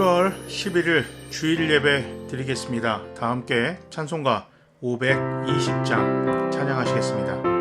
7월 11일 주일 예배 드리겠습니다. 다 함께 찬송가 520장 찬양하시겠습니다.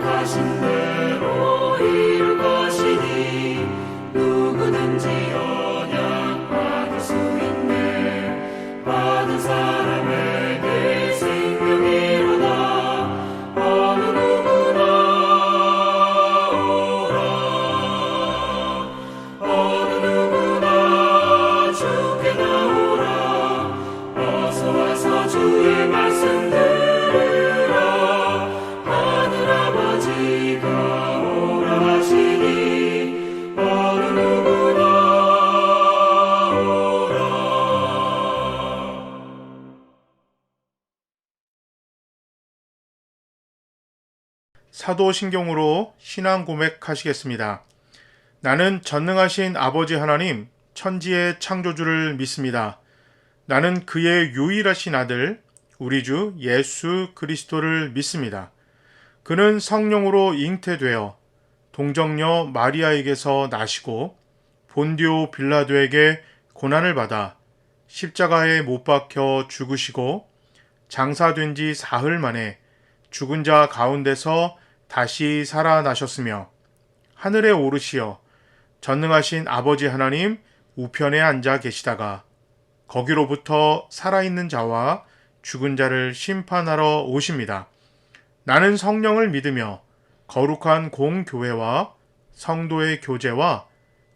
하신 대로 이룰 것이니 누구든지 언약받을 수 있네. 받은 사람에게 생명이로다. 어느 누구나 오라. 어느 누구나 주께 나오라. 어서 와서 주의 말씀 들으라. 하늘 아버지가 오라 하시니 어느 누구나 오라. 사도신경으로 신앙 고백하시겠습니다. 나는 전능하신 아버지 하나님, 천지의 창조주를 믿습니다. 나는 그의 유일하신 아들, 우리 주 예수 그리스도를 믿습니다. 그는 성령으로 잉태되어 동정녀 마리아에게서 나시고 본디오 빌라도에게 고난을 받아 십자가에 못 박혀 죽으시고 장사된 지 사흘 만에 죽은 자 가운데서 다시 살아나셨으며 하늘에 오르시어 전능하신 아버지 하나님 우편에 앉아 계시다가 거기로부터 살아있는 자와 죽은 자를 심판하러 오십니다. 나는 성령을 믿으며 거룩한 공교회와 성도의 교제와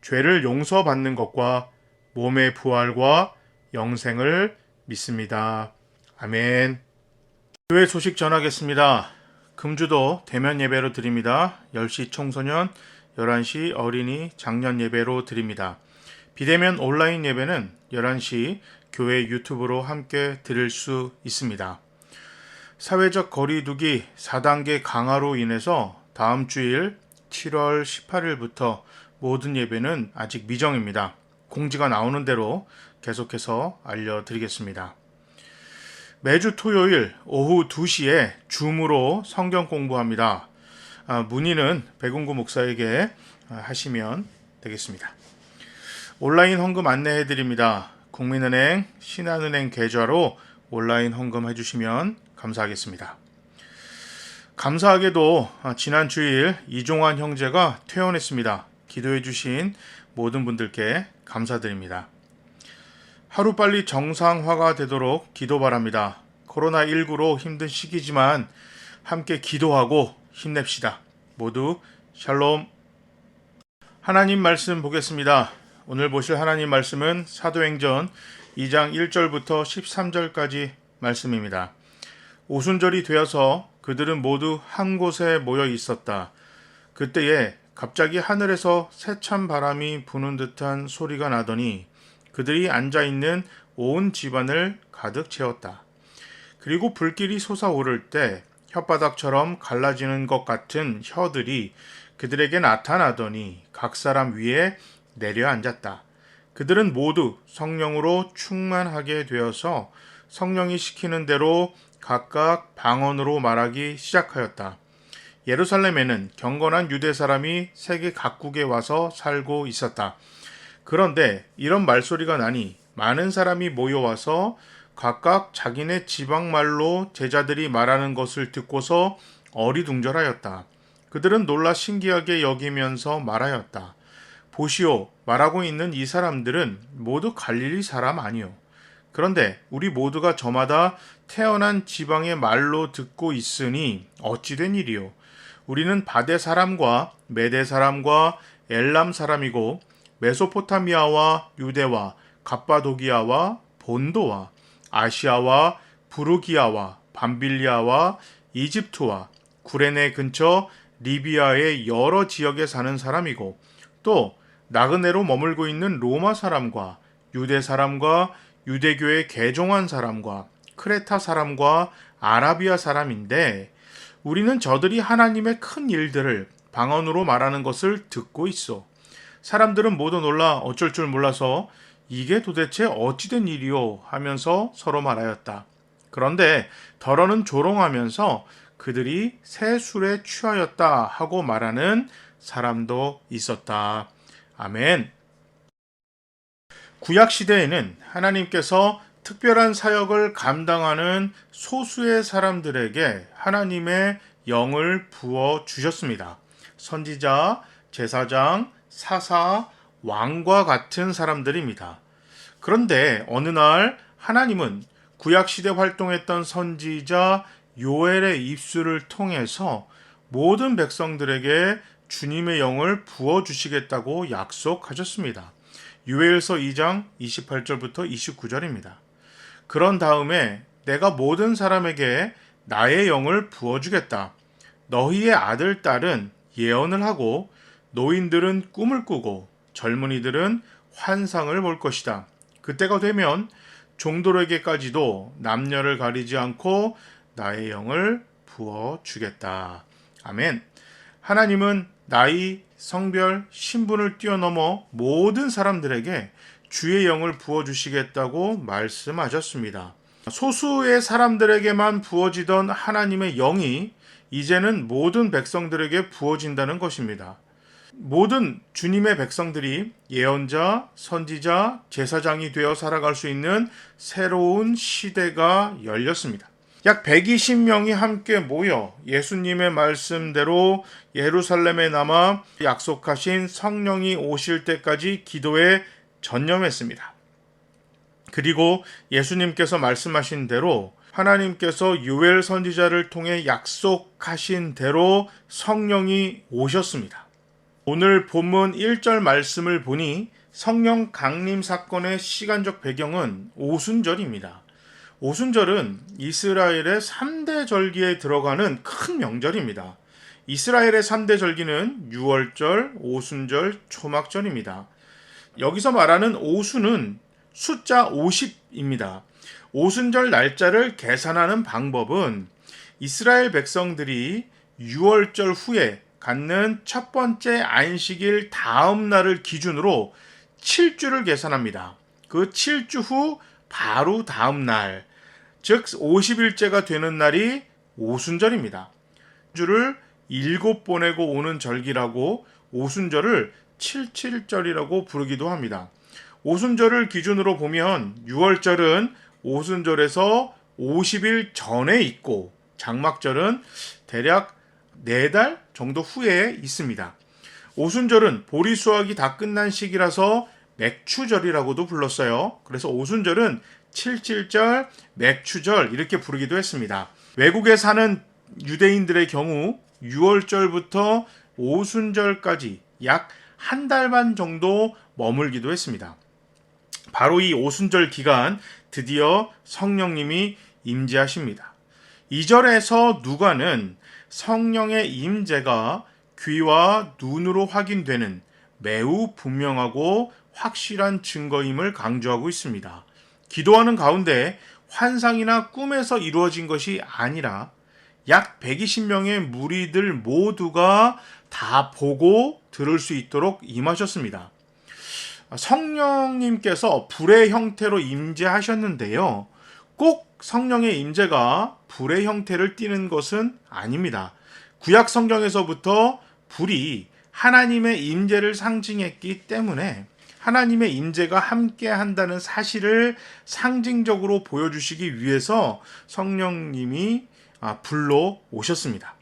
죄를 용서받는 것과 몸의 부활과 영생을 믿습니다. 아멘. 교회 소식 전하겠습니다. 금주도 대면 예배로 드립니다. 10시 청소년, 11시 어린이 장년 예배로 드립니다. 비대면 온라인 예배는 11시 교회 유튜브로 함께 들을 수 있습니다. 사회적 거리두기 4단계 강화로 인해서 다음 주일 7월 18일부터 모든 예배는 아직 미정입니다. 공지가 나오는 대로 계속해서 알려드리겠습니다. 매주 토요일 오후 2시에 줌으로 성경 공부합니다. 문의는 백운구 목사에게 하시면 되겠습니다. 온라인 헌금 안내해드립니다. 국민은행, 신한은행 계좌로 온라인 헌금 해주시면 감사하겠습니다. 감사하게도 지난 주일 이종환 형제가 퇴원했습니다. 기도해주신 모든 분들께 감사드립니다. 하루빨리 정상화가 되도록 기도 바랍니다. 코로나19로 힘든 시기지만 함께 기도하고 힘냅시다. 모두 샬롬. 하나님 말씀 보겠습니다. 오늘 보실 하나님 말씀은 사도행전 2장 1절부터 13절까지 말씀입니다. 오순절이 되어서 그들은 모두 한 곳에 모여 있었다. 그때에 갑자기 하늘에서 세찬 바람이 부는 듯한 소리가 나더니 그들이 앉아있는 온 집안을 가득 채웠다. 그리고 불길이 솟아오를 때 혓바닥처럼 갈라지는 것 같은 혀들이 그들에게 나타나더니 각 사람 위에 내려앉았다. 그들은 모두 성령으로 충만하게 되어서 성령이 시키는 대로 각각 방언으로 말하기 시작하였다. 예루살렘에는 경건한 유대 사람이 세계 각국에 와서 살고 있었다. 그런데 이런 말소리가 나니 많은 사람이 모여와서 각각 자기네 지방말로 제자들이 말하는 것을 듣고서 어리둥절하였다. 그들은 놀라 신기하게 여기면서 말하였다. 보시오, 말하고 있는 이 사람들은 모두 갈릴리 사람 아니요. 그런데 우리 모두가 저마다 태어난 지방의 말로 듣고 있으니 어찌 된 일이요. 우리는 바데 사람과 메데 사람과 엘람 사람이고 메소포타미아와 유대와 갑바도기아와 본도와 아시아와 부르기아와 밤빌리아와 이집트와 구레네 근처 리비아의 여러 지역에 사는 사람이고 또 나그네로 머물고 있는 로마 사람과 유대 사람과 유대교에 개종한 사람과 크레타 사람과 아라비아 사람인데 우리는 저들이 하나님의 큰 일들을 방언으로 말하는 것을 듣고 있어. 사람들은 모두 놀라 어쩔 줄 몰라서 이게 도대체 어찌된 일이요 하면서 서로 말하였다. 그런데 더러는 조롱하면서 그들이 새 술에 취하였다 하고 말하는 사람도 있었다. 아멘. 구약 시대에는 하나님께서 특별한 사역을 감당하는 소수의 사람들에게 하나님의 영을 부어 주셨습니다. 선지자, 제사장, 사사, 왕과 같은 사람들입니다. 그런데 어느 날 하나님은 구약 시대 활동했던 선지자 요엘의 입술을 통해서 모든 백성들에게 주님의 영을 부어 주시겠다고 약속하셨습니다. 요엘서 2장 28절부터 29절입니다. 그런 다음에 내가 모든 사람에게 나의 영을 부어주겠다. 너희의 아들, 딸은 예언을 하고 노인들은 꿈을 꾸고 젊은이들은 환상을 볼 것이다. 그때가 되면 종들에게까지도 남녀를 가리지 않고 나의 영을 부어주겠다. 아멘. 하나님은 나이, 성별, 신분을 뛰어넘어 모든 사람들에게 주의 영을 부어주시겠다고 말씀하셨습니다. 소수의 사람들에게만 부어지던 하나님의 영이 이제는 모든 백성들에게 부어진다는 것입니다. 모든 주님의 백성들이 예언자, 선지자, 제사장이 되어 살아갈 수 있는 새로운 시대가 열렸습니다. 약 120명이 함께 모여 예수님의 말씀대로 예루살렘에 남아 약속하신 성령이 오실 때까지 기도에 전념했습니다. 그리고 예수님께서 말씀하신 대로 하나님께서 요엘 선지자를 통해 약속하신 대로 성령이 오셨습니다. 오늘 본문 1절 말씀을 보니 성령 강림 사건의 시간적 배경은 오순절입니다. 오순절은 이스라엘의 3대 절기에 들어가는 큰 명절입니다. 이스라엘의 3대 절기는 유월절, 오순절, 초막절입니다. 여기서 말하는 오수는 숫자 50입니다. 오순절 날짜를 계산하는 방법은 이스라엘 백성들이 유월절 후에 갖는 첫 번째 안식일 다음 날을 기준으로 7주를 계산합니다. 그 7주 후 바로 다음 날, 즉 50일째가 되는 날이 오순절입니다. 주를 7 보내고 오는 절기라고 오순절을 77절이라고 부르기도 합니다. 오순절을 기준으로 보면 유월절은 오순절에서 50일 전에 있고 장막절은 대략 4달 정도 후에 있습니다. 오순절은 보리 수확이 다 끝난 시기라서 맥추절이라고도 불렀어요. 그래서 오순절은 77절, 맥추절 이렇게 부르기도 했습니다. 외국에 사는 유대인들의 경우 6월절부터 오순절까지 약 한 달 반 정도 머물기도 했습니다. 바로 이 오순절 기간 드디어 성령님이 임재하십니다. 2절에서 누가는 성령의 임재가 귀와 눈으로 확인되는 매우 분명하고 확실한 증거임을 강조하고 있습니다. 기도하는 가운데 환상이나 꿈에서 이루어진 것이 아니라 약 120명의 무리들 모두가 다 보고 들을 수 있도록 임하셨습니다. 성령님께서 불의 형태로 임재하셨는데요. 꼭 성령의 임재가 불의 형태를 띠는 것은 아닙니다. 구약 성경에서부터 불이 하나님의 임재를 상징했기 때문에 하나님의 임재가 함께 한다는 사실을 상징적으로 보여주시기 위해서 성령님이 불로 오셨습니다.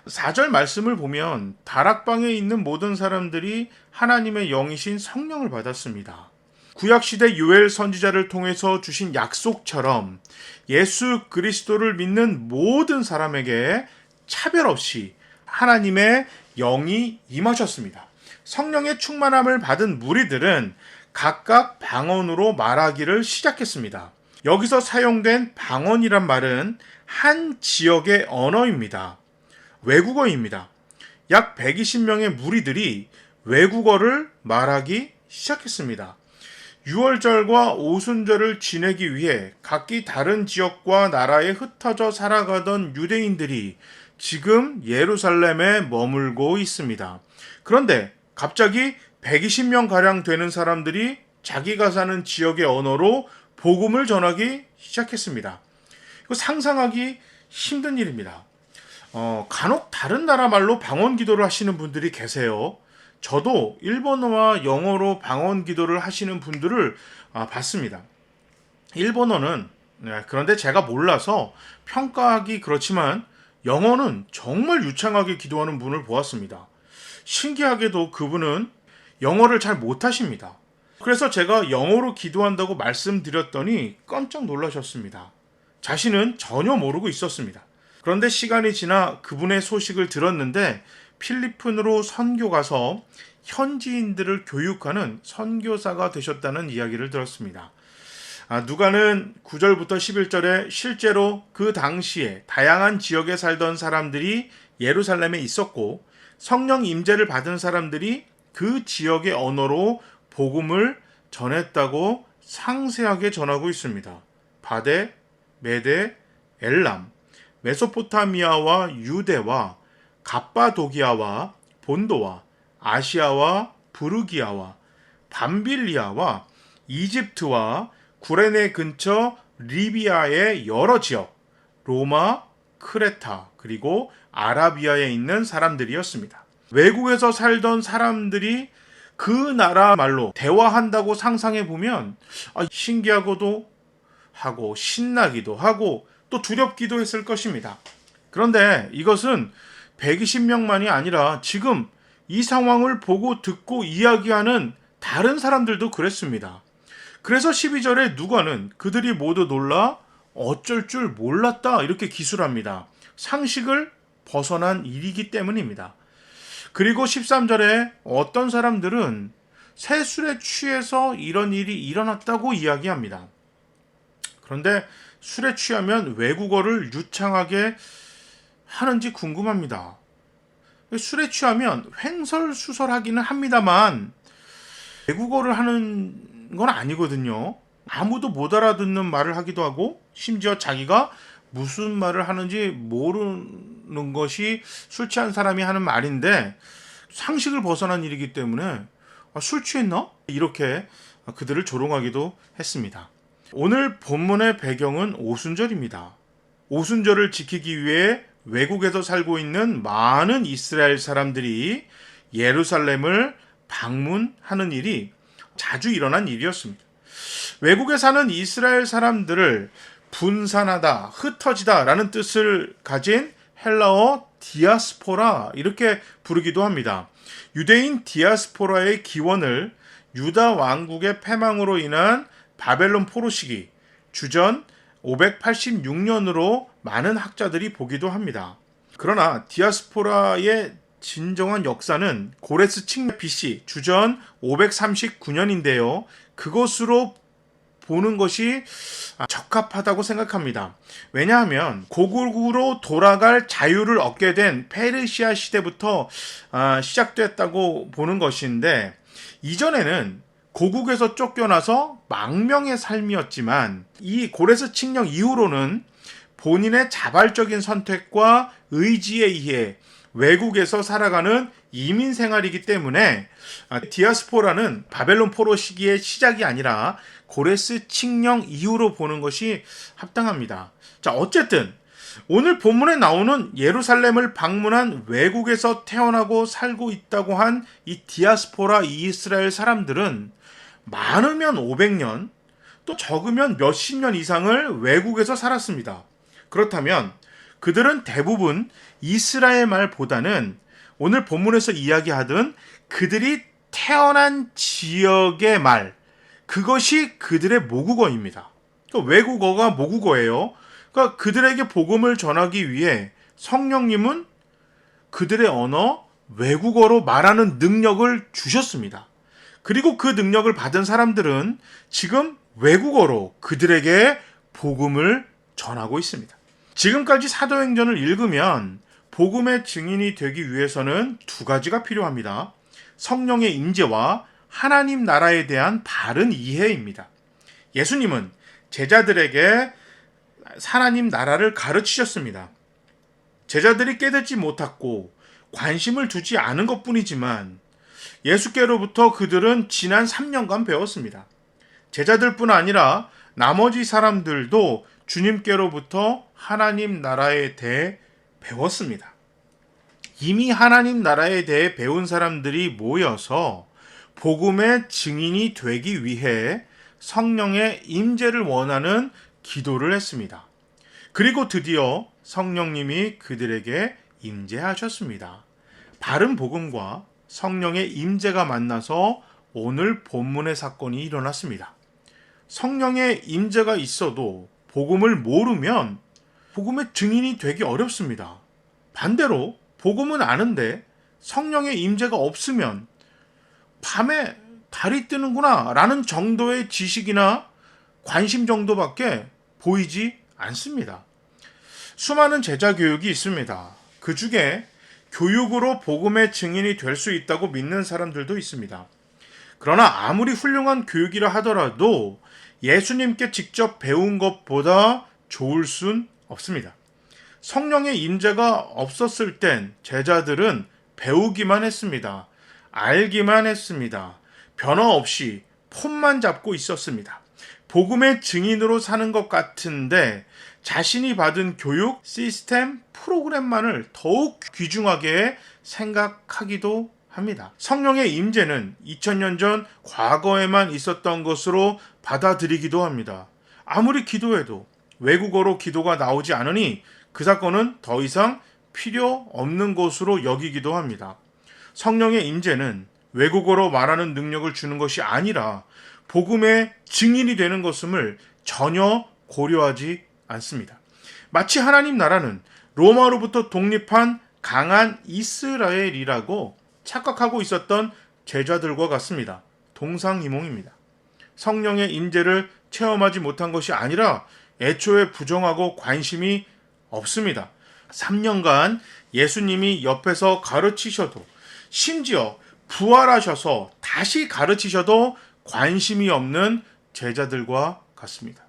4절 말씀을 보면 다락방에 있는 모든 사람들이 하나님의 영이신 성령을 받았습니다. 구약시대 요엘 선지자를 통해서 주신 약속처럼 예수 그리스도를 믿는 모든 사람에게 차별 없이 하나님의 영이 임하셨습니다. 성령의 충만함을 받은 무리들은 각각 방언으로 말하기를 시작했습니다. 여기서 사용된 방언이란 말은 한 지역의 언어입니다. 외국어입니다. 약 120명의 무리들이 외국어를 말하기 시작했습니다. 유월절과 오순절을 지내기 위해 각기 다른 지역과 나라에 흩어져 살아가던 유대인들이 지금 예루살렘에 머물고 있습니다. 그런데 갑자기 120명가량 되는 사람들이 자기가 사는 지역의 언어로 복음을 전하기 시작했습니다. 이거 상상하기 힘든 일입니다. 간혹 다른 나라 말로 방언 기도를 하시는 분들이 계세요. 저도 일본어와 영어로 방언 기도를 하시는 분들을 봤습니다. 일본어는 그런데 제가 몰라서 평가하기 그렇지만 영어는 정말 유창하게 기도하는 분을 보았습니다. 신기하게도 그분은 영어를 잘 못하십니다. 그래서 제가 영어로 기도한다고 말씀드렸더니 깜짝 놀라셨습니다. 자신은 전혀 모르고 있었습니다. 그런데 시간이 지나 그분의 소식을 들었는데 필리핀으로 선교 가서 현지인들을 교육하는 선교사가 되셨다는 이야기를 들었습니다. 누가는 9절부터 11절에 실제로 그 당시에 다양한 지역에 살던 사람들이 예루살렘에 있었고 성령 임재를 받은 사람들이 그 지역의 언어로 복음을 전했다고 상세하게 전하고 있습니다. 바데, 메데, 엘람, 메소포타미아와 유대와 갑바도기아와 본도와 아시아와 부르기아와 밤빌리아와 이집트와 구레네 근처 리비아의 여러 지역, 로마, 크레타, 그리고 아라비아에 있는 사람들이었습니다. 외국에서 살던 사람들이 그 나라 말로 대화한다고 상상해 보면 신기하고도 하고 신나기도 하고 또 두렵기도 했을 것입니다. 그런데 이것은 120명만이 아니라 지금 이 상황을 보고 듣고 이야기하는 다른 사람들도 그랬습니다. 그래서 12절에 누가는 그들이 모두 놀라 어쩔 줄 몰랐다 이렇게 기술합니다. 상식을 벗어난 일이기 때문입니다. 그리고 13절에 어떤 사람들은 새 술에 취해서 이런 일이 일어났다고 이야기합니다. 그런데 술에 취하면 외국어를 유창하게 하는지 궁금합니다. 술에 취하면 횡설수설하기는 합니다만 외국어를 하는 건 아니거든요. 아무도 못 알아듣는 말을 하기도 하고 심지어 자기가 무슨 말을 하는지 모르는 것이 술 취한 사람이 하는 말인데 상식을 벗어난 일이기 때문에 술 취했나? 이렇게 그들을 조롱하기도 했습니다. 오늘 본문의 배경은 오순절입니다. 오순절을 지키기 위해 외국에서 살고 있는 많은 이스라엘 사람들이 예루살렘을 방문하는 일이 자주 일어난 일이었습니다. 외국에 사는 이스라엘 사람들을 분산하다, 흩어지다 라는 뜻을 가진 헬라어 디아스포라 이렇게 부르기도 합니다. 유대인 디아스포라의 기원을 유다 왕국의 패망으로 인한 바벨론 포로 시기 주전 586년으로 많은 학자들이 보기도 합니다. 그러나 디아스포라의 진정한 역사는 고레스 칙 BC 주전 539년인데요. 그것으로 보는 것이 적합하다고 생각합니다. 왜냐하면 고국으로 돌아갈 자유를 얻게 된 페르시아 시대부터 시작됐다고 보는 것인데, 이전에는 고국에서 쫓겨나서 망명의 삶이었지만 이 고레스 칙령 이후로는 본인의 자발적인 선택과 의지에 의해 외국에서 살아가는 이민 생활이기 때문에 디아스포라는 바벨론 포로 시기의 시작이 아니라 고레스 칙령 이후로 보는 것이 합당합니다. 자, 어쨌든 오늘 본문에 나오는 예루살렘을 방문한 외국에서 태어나고 살고 있다고 한 이 디아스포라 이스라엘 사람들은 많으면 500년, 또 적으면 몇십 년 이상을 외국에서 살았습니다. 그렇다면 그들은 대부분 이스라엘 말보다는 오늘 본문에서 이야기하던 그들이 태어난 지역의 말, 그것이 그들의 모국어입니다. 그러니까 외국어가 모국어예요. 그러니까 그들에게 복음을 전하기 위해 성령님은 그들의 언어, 외국어로 말하는 능력을 주셨습니다. 그리고 그 능력을 받은 사람들은 지금 외국어로 그들에게 복음을 전하고 있습니다. 지금까지 사도행전을 읽으면 복음의 증인이 되기 위해서는 두 가지가 필요합니다. 성령의 임재와 하나님 나라에 대한 바른 이해입니다. 예수님은 제자들에게 하나님 나라를 가르치셨습니다. 제자들이 깨닫지 못했고 관심을 두지 않은 것뿐이지만 예수께로부터 그들은 지난 3년간 배웠습니다. 제자들뿐 아니라 나머지 사람들도 주님께로부터 하나님 나라에 대해 배웠습니다. 이미 하나님 나라에 대해 배운 사람들이 모여서 복음의 증인이 되기 위해 성령의 임재를 원하는 기도를 했습니다. 그리고 드디어 성령님이 그들에게 임재하셨습니다. 바른 복음과 성령의 임재가 만나서 오늘 본문의 사건이 일어났습니다. 성령의 임재가 있어도 복음을 모르면 복음의 증인이 되기 어렵습니다. 반대로 복음은 아는데 성령의 임재가 없으면 밤에 달이 뜨는구나 라는 정도의 지식이나 관심 정도밖에 보이지 않습니다. 수많은 제자 교육이 있습니다. 그 중에 교육으로 복음의 증인이 될 수 있다고 믿는 사람들도 있습니다. 그러나 아무리 훌륭한 교육이라 하더라도 예수님께 직접 배운 것보다 좋을 순 없습니다. 성령의 임재가 없었을 땐 제자들은 배우기만 했습니다. 알기만 했습니다. 변화 없이 폰만 잡고 있었습니다. 복음의 증인으로 사는 것 같은데 자신이 받은 교육, 시스템, 프로그램만을 더욱 귀중하게 생각하기도 합니다. 성령의 임재는 2000년 전 과거에만 있었던 것으로 받아들이기도 합니다. 아무리 기도해도 외국어로 기도가 나오지 않으니 그 사건은 더 이상 필요 없는 것으로 여기기도 합니다. 성령의 임재는 외국어로 말하는 능력을 주는 것이 아니라 복음의 증인이 되는 것임을 전혀 고려하지 않습니다. 마치 하나님 나라는 로마로부터 독립한 강한 이스라엘이라고 착각하고 있었던 제자들과 같습니다. 동상이몽입니다. 성령의 임재를 체험하지 못한 것이 아니라 애초에 부정하고 관심이 없습니다. 3년간 예수님이 옆에서 가르치셔도 심지어 부활하셔서 다시 가르치셔도 관심이 없는 제자들과 같습니다.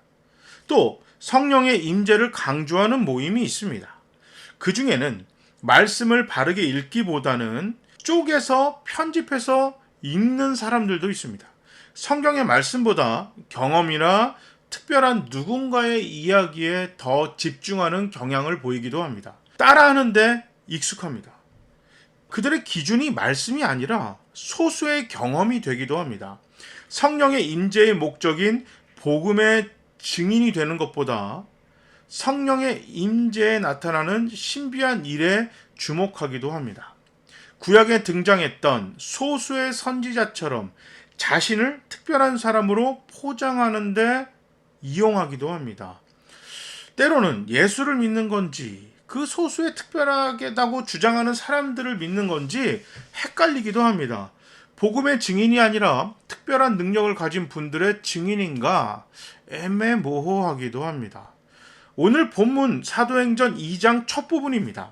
또 성령의 임재를 강조하는 모임이 있습니다. 그 중에는 말씀을 바르게 읽기보다는 쪼개서 편집해서 읽는 사람들도 있습니다. 성경의 말씀보다 경험이나 특별한 누군가의 이야기에 더 집중하는 경향을 보이기도 합니다. 따라하는데 익숙합니다. 그들의 기준이 말씀이 아니라 소수의 경험이 되기도 합니다. 성령의 임재의 목적인 복음의 증인이 되는 것보다 성령의 임재에 나타나는 신비한 일에 주목하기도 합니다. 구약에 등장했던 소수의 선지자처럼 자신을 특별한 사람으로 포장하는데 이용하기도 합니다. 때로는 예수를 믿는 건지 그 소수의 특별하다고 주장하는 사람들을 믿는 건지 헷갈리기도 합니다. 복음의 증인이 아니라 특별한 능력을 가진 분들의 증인인가 애매모호하기도 합니다. 오늘 본문 사도행전 2장 첫 부분입니다.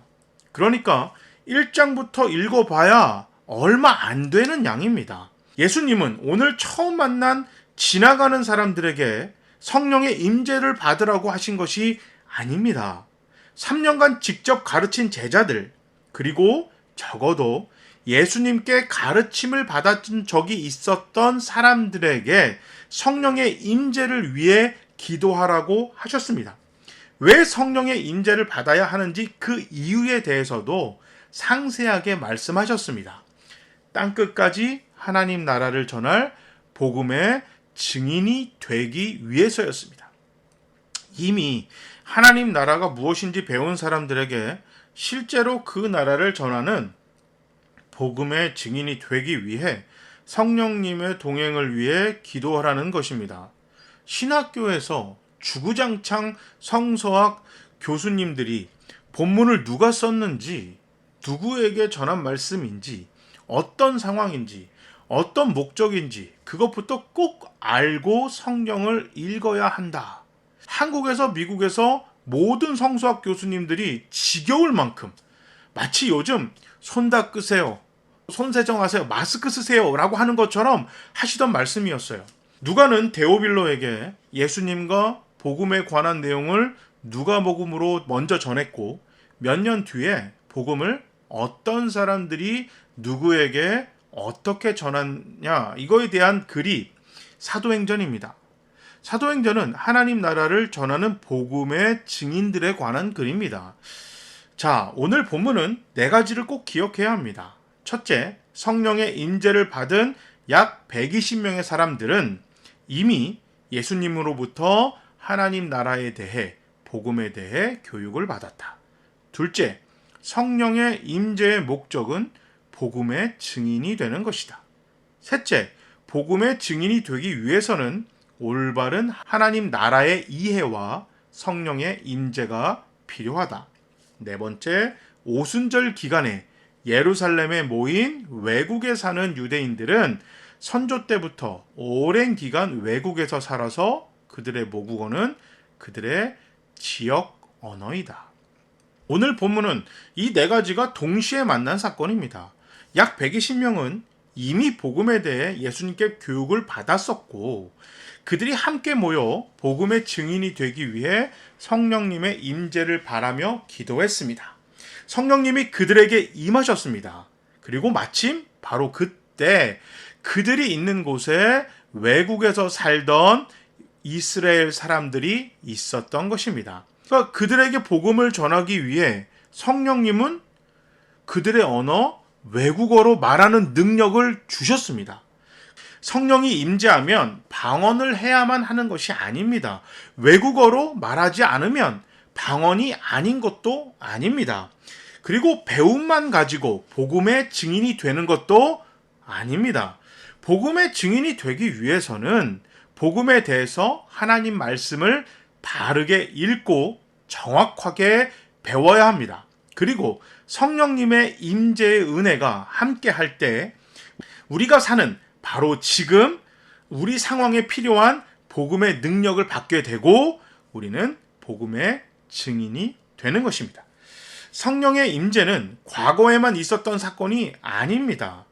그러니까 1장부터 읽어봐야 얼마 안 되는 양입니다. 예수님은 오늘 처음 만난 지나가는 사람들에게 성령의 임재를 받으라고 하신 것이 아닙니다. 3년간 직접 가르친 제자들, 그리고 적어도 예수님께 가르침을 받았던 적이 있었던 사람들에게 성령의 임재를 위해 기도하라고 하셨습니다. 왜 성령의 임재를 받아야 하는지 그 이유에 대해서도 상세하게 말씀하셨습니다. 땅끝까지 하나님 나라를 전할 복음의 증인이 되기 위해서였습니다. 이미 하나님 나라가 무엇인지 배운 사람들에게 실제로 그 나라를 전하는 복음의 증인이 되기 위해 성령님의 동행을 위해 기도하라는 것입니다. 신학교에서 주구장창 성서학 교수님들이 본문을 누가 썼는지, 누구에게 전한 말씀인지, 어떤 상황인지, 어떤 목적인지 그것부터 꼭 알고 성경을 읽어야 한다. 한국에서 미국에서 모든 성서학 교수님들이 지겨울 만큼 마치 요즘 손 닦으세요, 손 세정하세요, 마스크 쓰세요 라고 하는 것처럼 하시던 말씀이었어요. 누가는 데오빌로에게 예수님과 복음에 관한 내용을 누가복음으로 먼저 전했고 몇 년 뒤에 복음을 어떤 사람들이 누구에게 어떻게 전하냐, 이거에 대한 글이 사도행전입니다. 사도행전은 하나님 나라를 전하는 복음의 증인들에 관한 글입니다. 자, 오늘 본문은 4가지를 꼭 기억해야 합니다. 첫째, 성령의 임재를 받은 약 120명의 사람들은 이미 예수님으로부터 하나님 나라에 대해, 복음에 대해 교육을 받았다. 둘째, 성령의 임재의 목적은 복음의 증인이 되는 것이다. 셋째, 복음의 증인이 되기 위해서는 올바른 하나님 나라의 이해와 성령의 임재가 필요하다. 네 번째, 오순절 기간에 예루살렘에 모인 외국에 사는 유대인들은 선조 때부터 오랜 기간 외국에서 살아서 그들의 모국어는 그들의 지역 언어이다. 오늘 본문은 이 4가지가 동시에 만난 사건입니다. 약 120명은 이미 복음에 대해 예수님께 교육을 받았었고 그들이 함께 모여 복음의 증인이 되기 위해 성령님의 임재를 바라며 기도했습니다. 성령님이 그들에게 임하셨습니다. 그리고 마침 바로 그때 그들이 있는 곳에 외국에서 살던 이스라엘 사람들이 있었던 것입니다. 그러니까 그들에게 복음을 전하기 위해 성령님은 그들의 언어, 외국어로 말하는 능력을 주셨습니다. 성령이 임재하면 방언을 해야만 하는 것이 아닙니다. 외국어로 말하지 않으면 방언이 아닌 것도 아닙니다. 그리고 배움만 가지고 복음의 증인이 되는 것도 아닙니다. 복음의 증인이 되기 위해서는 복음에 대해서 하나님 말씀을 바르게 읽고 정확하게 배워야 합니다. 그리고 성령님의 임재의 은혜가 함께 할 때 우리가 사는 바로 지금 우리 상황에 필요한 복음의 능력을 받게 되고 우리는 복음의 증인이 되는 것입니다. 성령의 임재는 과거에만 있었던 사건이 아닙니다.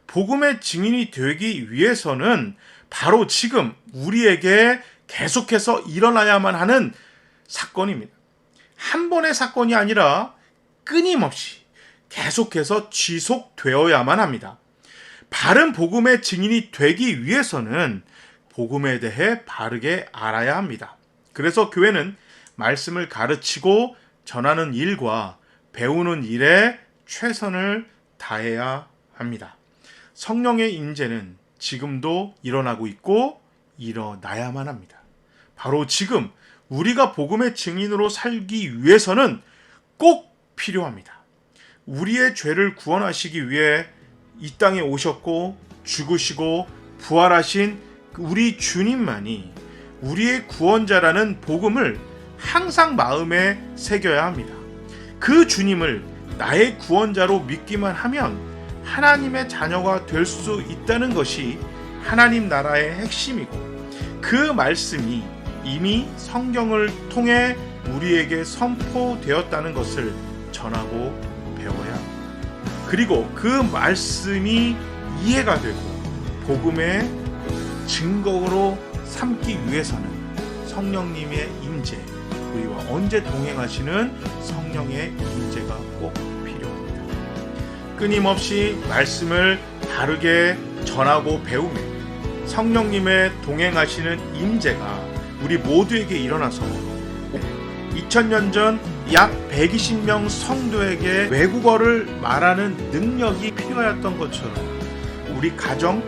복음의 증인이 되기 위해서는 바로 지금 우리에게 계속해서 일어나야만 하는 사건입니다. 한 번의 사건이 아니라 끊임없이 계속해서 지속되어야만 합니다. 바른 복음의 증인이 되기 위해서는 복음에 대해 바르게 알아야 합니다. 그래서 교회는 말씀을 가르치고 전하는 일과 배우는 일에 최선을 다해야 합니다. 성령의 임재는 지금도 일어나고 있고 일어나야만 합니다. 바로 지금 우리가 복음의 증인으로 살기 위해서는 꼭 필요합니다. 우리의 죄를 구원하시기 위해 이 땅에 오셨고 죽으시고 부활하신 우리 주님만이 우리의 구원자라는 복음을 항상 마음에 새겨야 합니다. 그 주님을 나의 구원자로 믿기만 하면 하나님의 자녀가 될 수 있다는 것이 하나님 나라의 핵심이고, 그 말씀이 이미 성경을 통해 우리에게 선포되었다는 것을 전하고 배워야 합니다. 그리고 그 말씀이 이해가 되고 복음의 증거로 삼기 위해서는 성령님의 임재, 우리와 언제 동행하시는 성령의 임재가 꼭 필요합니다. 끊임없이 말씀을 바르게 전하고 배우며 성령님의 동행하시는 임재가 우리 모두에게 일어나서 2000년 전 약 120명 성도에게 외국어를 말하는 능력이 필요하였던 것처럼 우리 가정,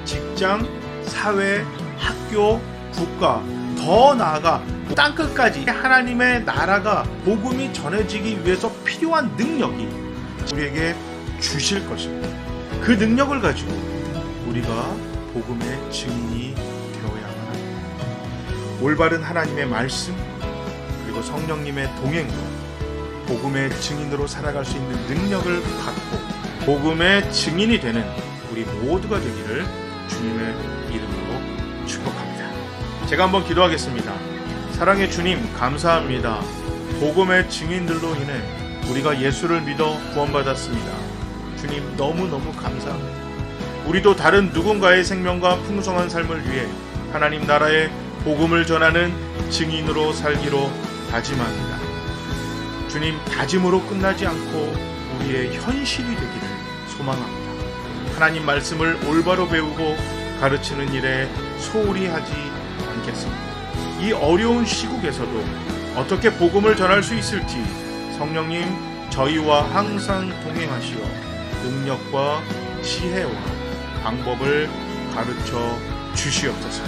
직장, 사회, 학교, 국가, 더 나아가 땅끝까지 하나님의 나라가 복음이 전해지기 위해서 필요한 능력이 우리에게 주실 것입니다. 그 능력을 가지고 우리가 복음의 증인이 되어야만 합니다. 올바른 하나님의 말씀, 그리고 성령님의 동행으로 복음의 증인으로 살아갈 수 있는 능력을 갖고 복음의 증인이 되는 우리 모두가 되기를 주님의 이름으로 축복합니다. 제가 한번 기도하겠습니다. 사랑의 주님, 감사합니다. 복음의 증인들로 인해 우리가 예수를 믿어 구원받았습니다. 주님, 너무너무 감사합니다. 우리도 다른 누군가의 생명과 풍성한 삶을 위해 하나님 나라의 복음을 전하는 증인으로 살기로 다짐합니다. 주님, 다짐으로 끝나지 않고 우리의 현실이 되기를 소망합니다. 하나님 말씀을 올바로 배우고 가르치는 일에 소홀히 하지 않겠습니다. 이 어려운 시국에서도 어떻게 복음을 전할 수 있을지 성령님, 저희와 항상 동행하시어 능력과 지혜와 방법을 가르쳐 주시옵소서.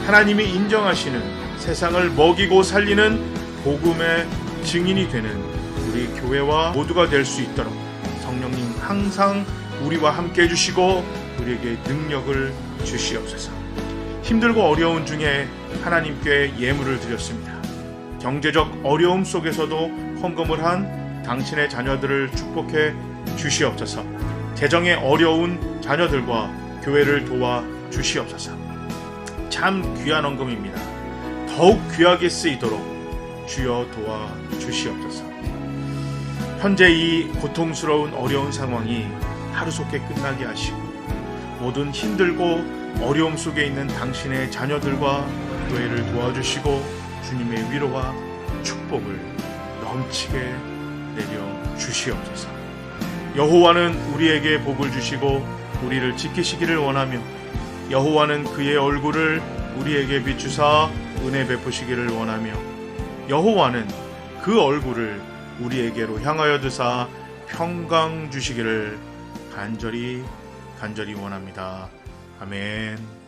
하나님이 인정하시는 세상을 먹이고 살리는 복음의 증인이 되는 우리 교회와 모두가 될 수 있도록 성령님 항상 우리와 함께 해주시고 우리에게 능력을 주시옵소서. 힘들고 어려운 중에 하나님께 예물을 드렸습니다. 경제적 어려움 속에서도 헌금을 한 당신의 자녀들을 축복해 주시옵소서. 재정에 어려운 자녀들과 교회를 도와 주시옵소서. 참 귀한 헌금입니다. 더욱 귀하게 쓰이도록 주여 도와 주시옵소서. 현재 이 고통스러운 어려운 상황이 하루속히 끝나게 하시고 모든 힘들고 어려움 속에 있는 당신의 자녀들과 교회를 도와주시고 주님의 위로와 축복을 넘치게 내려 주시옵소서. 여호와는 우리에게 복을 주시고 우리를 지키시기를 원하며 여호와는 그의 얼굴을 우리에게 비추사 은혜 베푸시기를 원하며 여호와는 그 얼굴을 우리에게로 향하여 드사 평강 주시기를 간절히 원합니다. 아멘.